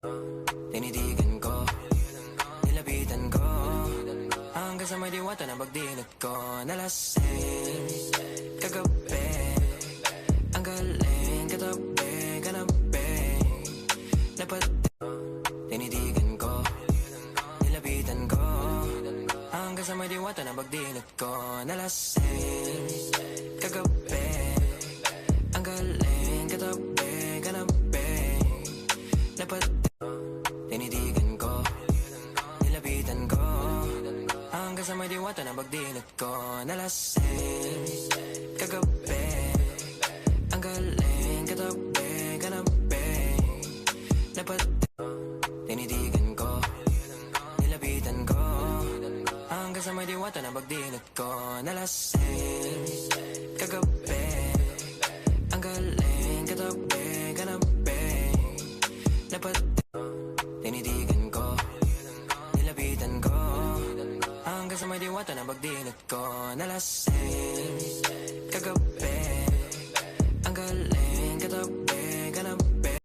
Tinitigan ko, nilapitan ko, hanggang sa may diwata na pagdinat ko. Nalasing kagabi, ang galing katabi, kanabi. Dapat tinitigan ko, nilapitan ko, hanggang sa may diwata na pagdinat ko. Nalasing kagabi, ang galing katabi, kanabi. Dapat tinitigan ko, nilapitan ko, hanggang sa may diwata na pagdinat ko. Nalasing kagabi, ang galing katabi, kanabi. Dapat tinitigan ko, nilapitan ko, hanggang sa may diwata na pagdinat ko. Nalasing kagabi, ang galing katabi, kanabi. Dapat tinitigan ko, nilapitan ko, hanggang sa may diwata na pagdinat ko. Nalasing kagabi,